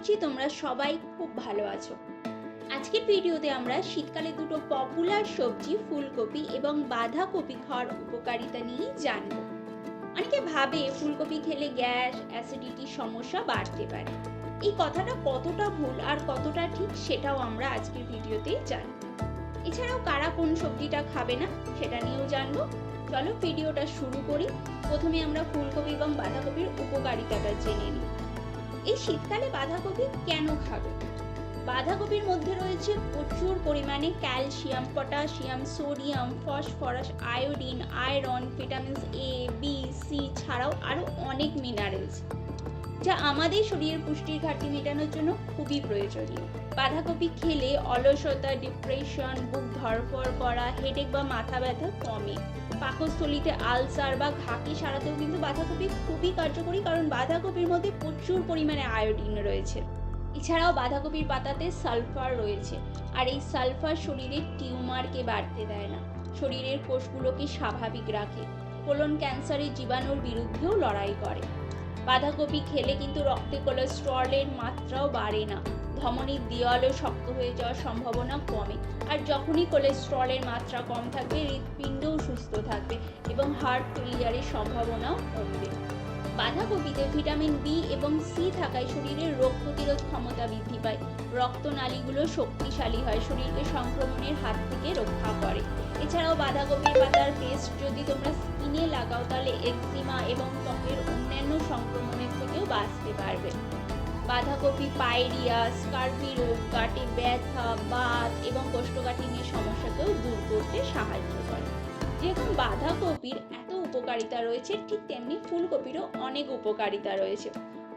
করছি তোমরা সবাই খুব ভালো আছো। আজকের ভিডিওতে আমরা শীতকালে দুটো পপুলার সবজি ফুলকপি এবং বাঁধাকপি খাওয়ার উপকারিতা নিয়ে জানবো। অনেকে ভাবে ফুলকপি খেলে গ্যাস, অ্যাসিডিটির সমস্যা বাড়তে পারে। এই কথাটা কতটা ভুল আর কতটা ঠিক সেটাও আমরা আজকের ভিডিওতেই জানবো। এছাড়াও কারা কোন সবজিটা খাবে না সেটা নিয়েও জানবো। চলো ভিডিওটা শুরু করি। প্রথমে আমরা ফুলকপি এবং বাঁধাকপির উপকারিতাটা জেনে নিই। এই শীতকালে বাঁধাকপি কেন খাবে? বাঁধাকপির মধ্যে রয়েছে প্রচুর পরিমাণে calcium, potassium, sodium, phosphorus, iodine, iron, vitamin A, B, C ছাড়াও আরও অনেক মিনারেলস, যা আমাদের শরীরের পুষ্টির ঘাটতি মেটানোর জন্য খুবই প্রয়োজনীয়। বাঁধাকপি খেলে অলসতা, ডিপ্রেশন, বুক ধড়ফড় করা, হেডেক বা মাথা ব্যথা কমে। পাকস্থলীতে আলসার বা ঘাকি সারাতেও কিন্তু বাঁধাকপি খুবই কার্যকরী, কারণ বাঁধাকপির মধ্যে প্রচুর পরিমাণে আয়োডিন রয়েছে। এছাড়াও বাঁধাকপির পাতাতে সালফার রয়েছে, আর এই সালফার শরীরের টিউমারকে বাড়তে দেয় না, শরীরের কোষগুলোকে স্বাভাবিক রাখে, কোলন ক্যান্সারের জীবাণুর বিরুদ্ধেও লড়াই করে। বাঁধাকপি খেলে কিন্তু রক্তে কোলেস্টেরলের মাত্রাও বাড়ে না, ধমনীর দেওয়ালও শক্ত হয়ে যাওয়ার সম্ভাবনা কমে। আর যখনই কোলেস্টেরলের মাত্রা কম থাকবে, হৃৎপিণ্ডও সুস্থ থাকবে এবং হার্ট ফেলিয়ারের সম্ভাবনাও কমবে। বাঁধাকপিতে ভিটামিন বি এবং সি থাকায় শরীরের রোগ প্রতিরোধ ক্ষমতা বৃদ্ধি পায়, রক্তনালীগুলো শক্তিশালী হয়, শরীরকে সংক্রমণের হাত থেকে রক্ষা করে। এছাড়াও বাঁধাকপির পাতার পেস্ট যদি তোমরা স্কিনে লাগাও তাহলে একজিমা এবং ত্বকের অন্যান্য সংক্রমণের থেকেও বাঁচতে পারবে। বাঁধাকপি পাইরিয়া, স্কার্বি রোগ, গাঁটে ব্যথা, বাত এবং কোষ্ঠকাঠিন্যের সমস্যাকেও দূর করতে সাহায্য করে। যেরকম বাঁধাকপির এত উপকারিতা রয়েছে, ঠিক তেমনি ফুলকপিরও অনেক উপকারিতা রয়েছে।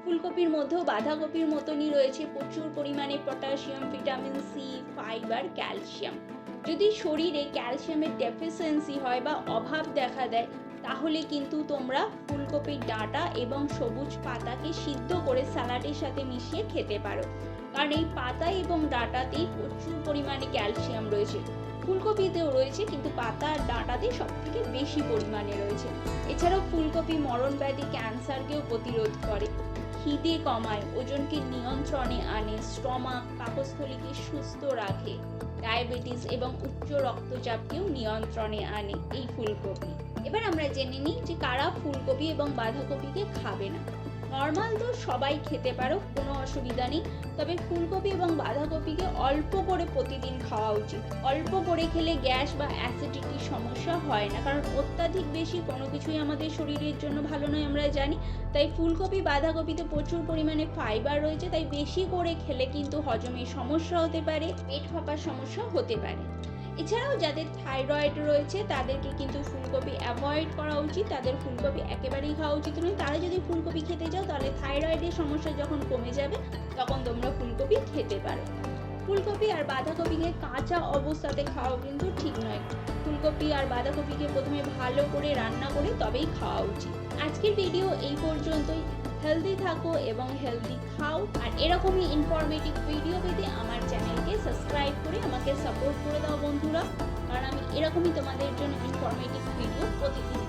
ফুলকপির মধ্যেও বাঁধাকপির মতনই রয়েছে প্রচুর পরিমাণে potassium, vitamin C, fibre, calcium. যদি শরীরে ক্যালসিয়ামের ডেফিসিয়েন্সি হয় বা অভাব দেখা দেয়, তাহলে কিন্তু তোমরা ফুলকপির ডাঁটা এবং সবুজ পাতাকে সিদ্ধ করে স্যালাডের সাথে মিশিয়ে খেতে পারো, কারণ এই পাতা এবং ডাঁটাতেই প্রচুর পরিমাণে ক্যালসিয়াম রয়েছে। ফুলকপিতেও রয়েছে, কিন্তু পাতা আর ডাঁটাতে সব থেকে বেশি পরিমাণে রয়েছে। এছাড়াও ফুলকপি মরণ ব্যাধি, ক্যান্সারকেও প্রতিরোধ করে, খিদে কমায়, ওজনকে নিয়ন্ত্রণে আনে, স্টমাক, পাকস্থলীকে সুস্থ রাখে, ডায়াবেটিস এবং উচ্চ রক্তচাপকেও নিয়ন্ত্রণে আনে এই ফুলকপি। এবার আমরা জেনে নিই যে কারা ফুলকপি এবং বাঁধাকপিকে খাবে না। নর্মাল তো সবাই খেতে পারো, কোনো অসুবিধা নেই, তবে ফুলকপি এবং বাঁধাকপিকে অল্প করে প্রতিদিন খাওয়া উচিত। অল্প করে খেলে গ্যাস বা অ্যাসিডিটির সমস্যা হয় না, কারণ অত্যাধিক বেশি কোনো কিছুই আমাদের শরীরের জন্য ভালো নয়, আমরা জানি। তাই ফুলকপি, বাঁধাকপিতে প্রচুর পরিমাণে ফাইবার রয়েছে, তাই বেশি করে খেলে কিন্তু হজমের সমস্যা হতে পারে, পেট ফাঁপার সমস্যা হতে পারে। এছাড়াও যাদের থাইরয়েড রয়েছে তাদেরকে কিন্তু ফুলকপি অ্যাভয়েড করা উচিত, তাদের ফুলকপি একেবারেই খাওয়া উচিত নয়। তারা যদি ফুলকপি খেতে যাও তাহলে থাইরয়েডের সমস্যা যখন কমে যাবে তখন তোমরা ফুলকপি খেতে পারো। ফুলকপি আর বাঁধাকপিকে কাঁচা অবস্থাতে খাওয়া কিন্তু ঠিক নয়। ফুলকপি আর বাঁধাকপিকে প্রথমে ভালো করে রান্না করে তবেই খাওয়া উচিত। আজকের ভিডিও এই পর্যন্তই। হেলদি থাকো এবং হেলদি খাও, আর এরকমই ইনফরমেটিভ ভিডিও পেতে আমার চ্যানেলকে সাবস্ক্রাইব করে আমাকে সাপোর্ট করে দাও বন্ধুরা, কারণ আমি এরকমই তোমাদের জন্য ইনফরমেটিভ ভিডিও প্রতিদিন